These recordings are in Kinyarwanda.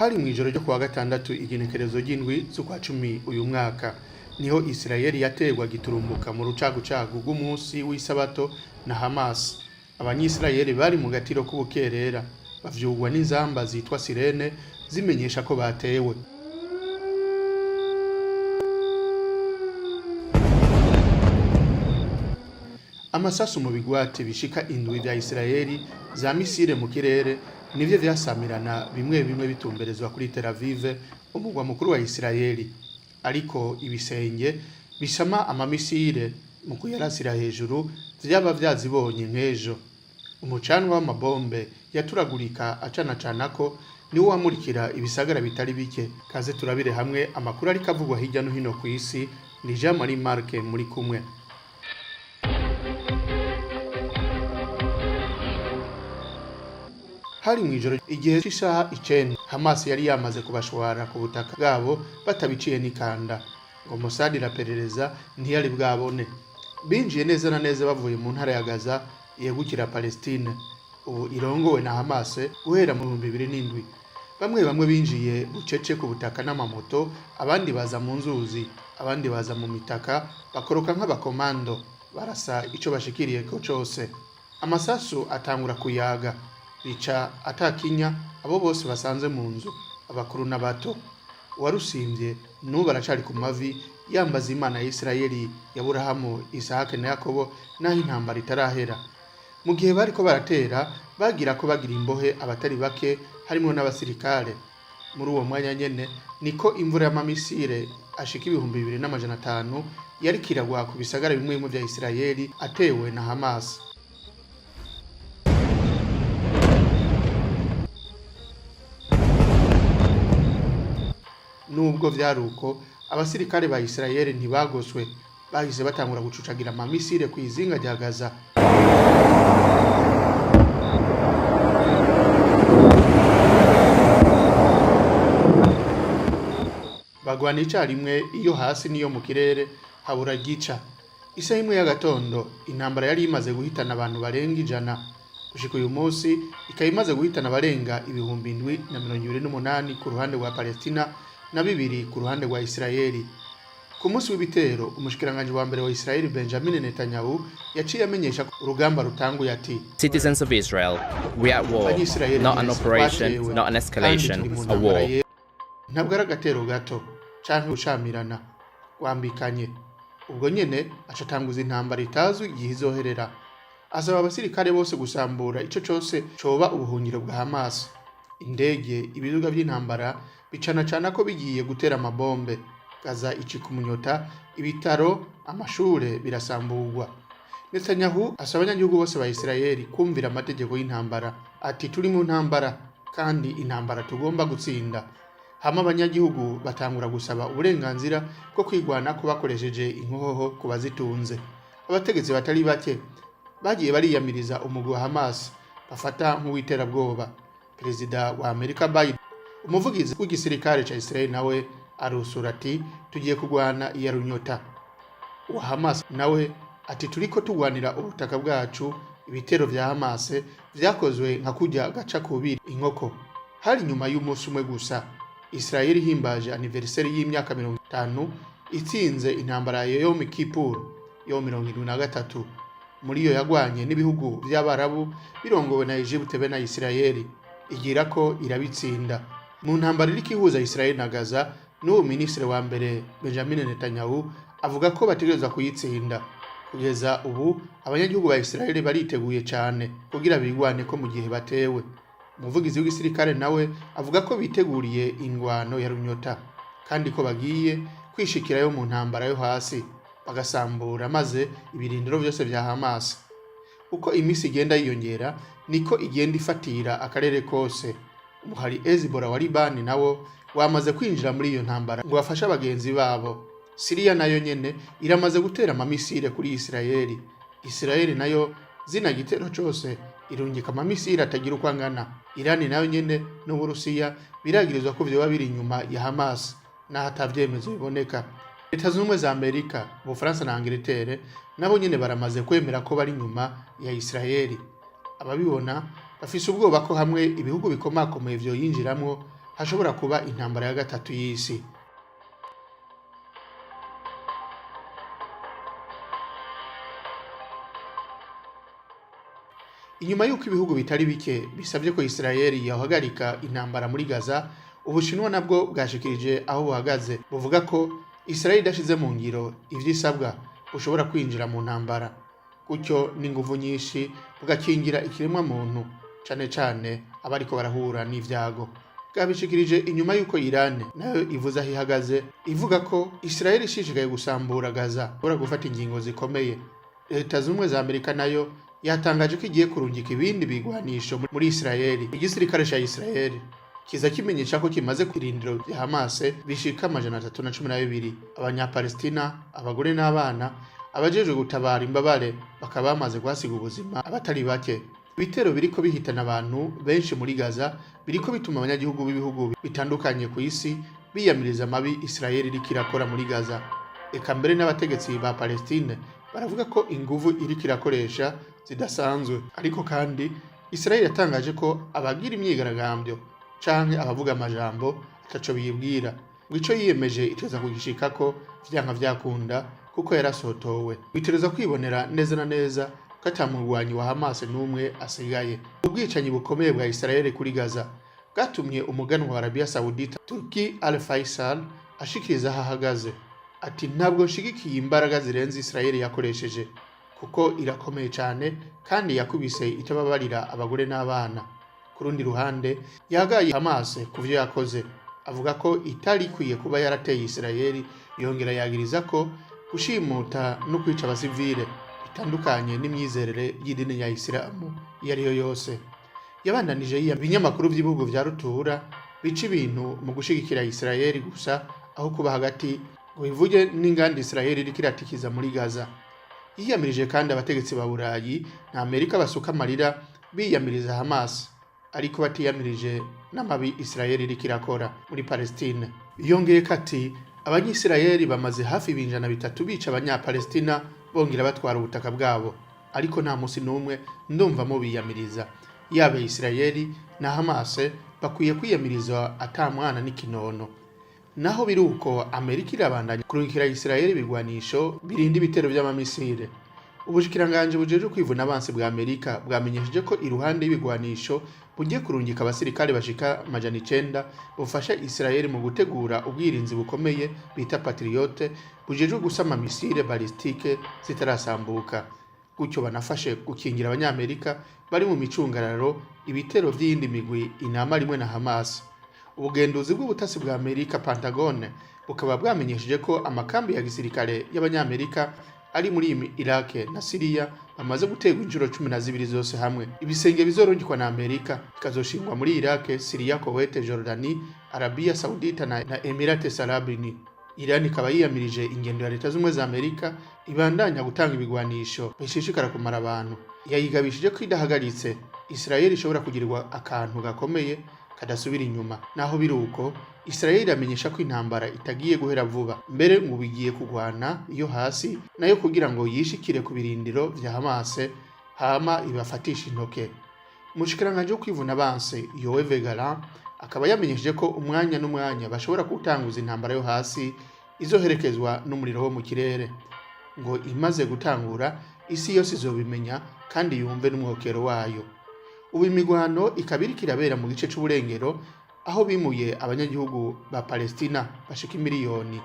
Hari mw'ijoro ryo kuwa gatandatu igenekerezo ry'indwi z'ukwa 10 uyu mwaka niho Israeli yategwa giturumbuka mu rucagucagu rw'umunsi w'isabato na Hamas. Abanyisraeli bari mu gatiro k'ubukerera bavyugwa n'inzamba zitwa sirene zimenyesha ko batewe. Amasasu mu bigwati bishika indwi vya Israeli za misile mu kirere nivyo vyasamirana bimwe bimwe bitumberezwa kuri Tel Aviv, umugwa mukuru wa Israeli. Ariko ibisenge bisama amamisile mu kuyarasira hejuru vyaba vyazibonye nk'ejo. Umucanwa w'amabombe yaturagurika acanako niwo wamurikira ibisagara bitari bike. Kaze turabire hamwe amakuru ariko avugwa hirya no hino ku isi. Ni Jean Marie Marc muri kumwe. Hari mw'ijoro igihe cy'isaha 9 Hamas yari yamaze kubashwara ku butaka bwabo batabiciye n'ikanda ngo Mossad iraperereza ntiyari bwabone. Binjiye neza na neza bavuye mu ntara ya Gaza yegukira Palestine, ubu irongowe na Hamas guhera mu 2007. Bamwe binjiye bucece ku butaka n'amamoto, abandi baza mu nzuzi, abandi baza mu mitaka, bakoroka nk'abakomando barasa ico bashikiriye ko cose. Amasasu atangura kuyaga bica atakinya abo bose basanze mu nzu, abakuru n'abato. Warusimvye n'ubu baracari ku mavi yambaza Imana ya Israeli ya Aburahamu, Isahake na Yakobo naho intambara itarahera. Mu gihe bariko baratera bagira ko bagira imbohe abatari bake harimo n'abasirikare. Muri uwo mwanya nyene niko imvura y'amamisire ashika 2500 yari kiragwa ku bisagara bimwe mu vya Israeli atewe na Hamas. Nubwo vyaruko abasirikare ba Israeli ntibagoswe, bahise batangura gucucagira amamisire ku izinga rya Gaza. Bagwana icarimwe iyo hasi niyo mu kirere habura gica. Isaha imwe y'agatondo intambara yari imaze guhitana abantu barenga 100. Gushika uyu munsi ikayimaze guhitana barenga 728 ku ruhande rwa Palestina na 2 ku ruhande rwa Israeli. Ku munsi w'ibitero umushikiranganje wa mbere wa Israeli Benjamin Netanyahu yaciye amenyesha urugamba rutanguye ati, Citizens of Israel, we are at war, not an operation, not an escalation, a war. Ntabwo ari agatero gato canke ushamirana wambikanye. Ubwo nyene acatanguza intambara itazwi igihe izoherera. Asaba abasirikare bose gusambura ico cose coba ubuhungiro bwa Hamas. Indege, ibiduga by'intambara bicana ko bigiye gutera amabombe. Gaza icika umunyota, ibitaro, amashure birasamburwa. Netanyahu asaba abanyagihugu bose ba Israeli kumvira amategeko y'intambara. Ati turi mu ntambara kandi intambara tugomba gutsinda. Hama abanyagihugu batangura gusaba uburenganzira bwo kwigwana ko bakoresheje inkoho ku bazitunze. Abategetsi batari bake bagiye bariyamiriza umugwi wa Hamas bafata nk'uwiterabwoba. Perezida wa Amerika Biden, umuvugizi w'igisirikare ca Israeli nawe arusura ati tugiye kugwana iya runyota. Wa Hamas nawe ati turiko tugwanira ubutaka bwacu. Ibitero vya Hamas vyakozwe nka kujya gaca kubiri inkoko. Hari nyuma y'umunsi umwe gusa Israeli himbaje anniversaire y'imyaka 50 itsinze intambara ya Yom Kippur yo 73. Muri yo yagwanye n'ibihugu by'Abarabu birongowe na Egypte be na Israeli, igira ko irabitsinda. Mu ntambara iri kihuza Israeli na Gaza, n'uwo ministre wa mbere Benjamin Netanyahu avuga ko bategereza kuyitsinda. Kugeza ubu abanyagihugu ba Israeli bariteguye cyane kugira bigwane ko mu gihe batewe. Umuvugizi w'igisirikare nawe avuga ko biteguriye ingwano ya runyota kandi ko bagiye kwishikirayo mu ntambara yo hasi bagasambura maze ibirindiro byose vya Hamas. Uko imisi igenda yiyongera niko igenda ifatira akarere kose. Umuhari Hezbollah wa Liban nawo wamaze kwinjira muri iyo ntambara ngo bafashe abagenzi babo. Syria nayo nyene iramaze gutera amamisire kuri Israeli. Israeli nayo zina gitero cose irungika amamisire atagira uko angana. Irani nayo nyene n'Uburusiya biragirizwa ko vyoba biri inyuma ya Hamas na hatavyemezo biboneka. Leta z'Ubumwe za Amerika, Ubufaransa na Angleterre nabo nyene baramaze kwemera ko bari inyuma ya Israeli. Ababibona bafise ubwoba ko hamwe ibihugu bikomakomeye vyo yinjiramwo hashobora kuba intambara ya gatatu y'isi. Inyuma y'uko ibihugu bitari bike bisabye ko Israeli yahagarika intambara muri Gaza, Ubushinwa nabwo bwashikirije aho buhagaze, buvuga ko Israeli idashize mu ngiro ivyisabwa bushobora kwinjira mu ntambara, gutyo n'inguvu nyinshi bugakingira ikiremwa muntu, cane cane abariko barahura n'ivyago. Bwabishikirije inyuma y'uko Iran nayo ivuze aho ihagaze, ivuga ko Israeli ishishikaye gusambura Gaza bora gufata ingingo zikomeye. Leta z'Ubumwe za Amerika nayo yatangaje ko igiye kurungika ibindi bigwanisho muri Israeli. Igisirikare ca Israeli kiza kimenyesha ko kimaze kwirindiro vya Hamas bishika 312. Abanyapalestina, abagore n'abana, abajejwe gutabara imbabare bakaba bamaze guhasiga ubuzima abatari bake. Ibitero biriko bihitana abantu benshi muri Gaza biriko bituma abanyagihugu b'ibihugu bitandukanye ku isi biyamiriza amabi Israeli iriko irakora muri Gaza. Eka mbere n'abategetsi ba Palestine baravuga ko inguvu iriko irakoresha zidasanzwe, ariko kandi Israeli yatangaje ko abagira imyigaragambyo canke abavuga amajambo ataco biyibwira, ngo ico yiyemeje iteza kugishikako vyanka vyakunda kuko yarasotowe. Bitereza kwibonera neza na neza ko atamurwanyi wa Hamas n'umwe asigaye. Ubwicanyi bukomeye bwa Israeli kuri Gaza bwatumye umuganwa wa Arabia Saudita Turki Al Faisal ashikiriza aho ahagaze, ati ntabwo nshigikiye imbaraga zirenze Israeli yakoresheje kuko irakomeye cyane kandi yakubise itababarira abagore n'abana. Ku rundi ruhande yagaye Hamas kuvyo yakoze, avuga ko itari kwiye kuba yarateye Israeli, yongera yagiriza ko gushimuta no kwica abasivile bitandukanye n'imyizerere y'idini ya Isilamu iyo ariyo yose. Yabandanije ibinyamakuru by'ibihugu vya rutura bica ibintu mu gushigikira Israeli gusa aho kuba hagati ngo bivuge n'inganda Israeli iriko iratikiza muri Gaza. Yiyamirije kandi abategetsi ba Burayi na Amerika basuka amarira biyamiriza Hamas, ariko batiyamirije n'amabi Israeli iriko irakora muri Palestine. Yongeye kati abanyisirayeli bamaze hafi 300 bica abanyapalestina bongera batwara ubutaka bwabo, ariko nta musi n'umwe ndumva mu biyamiriza. Yabe Israeli na Hamas bakwiye kwiyamiriza atamwana n'ikinono. Naho biruko Amerika irabandanya kurungikira Israeli bigwanisho birinda ibitero by'amamisire. Ubushikiranganje bujeje kwivuna abansi bwa Amerika bwamenyesheje ko iruhande y'ibigwanisho bugiye kurungika abasirikare bashika 900 bufasha Israeli mu gutegura ubwirinzi bukomeye bita Patriote bujeje gusama misile balistike zitarasambuka, gutyo banafashe gukingira abanyamerika bari mu micungararo ibitero by'indi migwi inama rimwe na Hamas. Ubugenduzi bw'ubutasi bwa Amerika Pentagon bukaba bwamenyesheje ko amakambi ya gisirikare y'abanyamerika ari muri Iraq na Syria bamaze gutegwa injuro 12 zose hamwe. Ibisenge bizorungikwa na Amerika bikazoshingwa muri Iraq, Syria, Kuwait, Jordani, Arabia Saudita na Emirates Arab Unis. Iran ikaba yiyamirije ingendo ya Leta z'Ubumwe za Amerika ibandanya gutanga ibigwanisho bishishikara kumara abantu. Yayigabishije ko idahagaritse Israeli ishobora kugirirwa akantu gakomeye kadasubira inyuma. Naho biruko Israeli amenyesha ko intambara itagiye guhera vuba, mbere mu bigiye kugwana iyo hasi nayo kugira ngo yishikire ku birindiro vya Hamas hama ibafatisha intoke. Umushikiranganje wo kwivuna abansi Yoav Gallant akaba yamenyesheje ko umwanya n'umwanya bashobora gutanguza intambara yo hasi izoherekezwa n'umuriro wo mu kirere, ngo imaze gutangura isi yose izobimenya kandi yumve n'umwokero wayo. Ubu imigwano ikabiri kirabera mu gice c'uburengero aho bimuye abanyagihugu ba Palestina bashika miliyoni.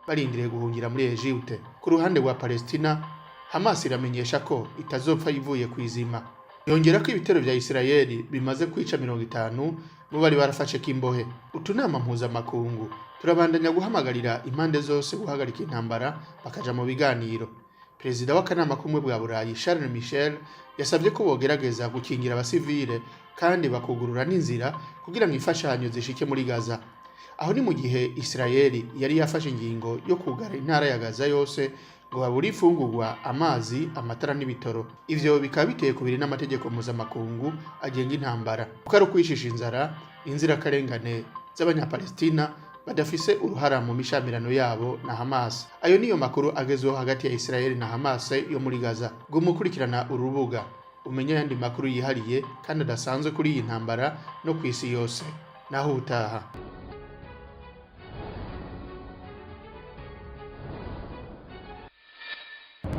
Barindiriye guhungira muri Egypte. Ku ruhande rwa Palestina, Hamas iramenyesha ko itazopfa ivuye kwizima. Yongera ko ibitero vya Israeli bimaze kwica 50 mu bari barafashe kimbohe. Utunama mpuzamakungu turabandanya guhamagarira impande zose guhagarika intambara bakaja mu biganiro. Perezida w'akanama kumwe bwa Burayi Charles Michel yasabye ko bogerageza gukingira abasivile kandi bakugurura n'inzira kugira ngo imfashanyo zishike muri Gaza. Aho ni mu gihe Israeli yari yafashe ingingo yo kugara intara ya Gaza yose ngo baburi ifungurwa, amazi, amatara n'ibitoro. Ivyo bikaba biteye kubiri n'amategeko mpuzamakungu agenga intambara, kuko ari ukwishisha inzara, inzirakarengane z'abanyapalestina badafise uruhara mu mishamirano yabo na Hamas. Ayo niyo makuru agezweho hagati ya Israeli na Hamas yo muri Gaza. Gumukurikirana urubuga umenye ayandi makuru yihariye kandi adasanzwe kuri iyi ntambara no kw'isi yose. Naho utaha.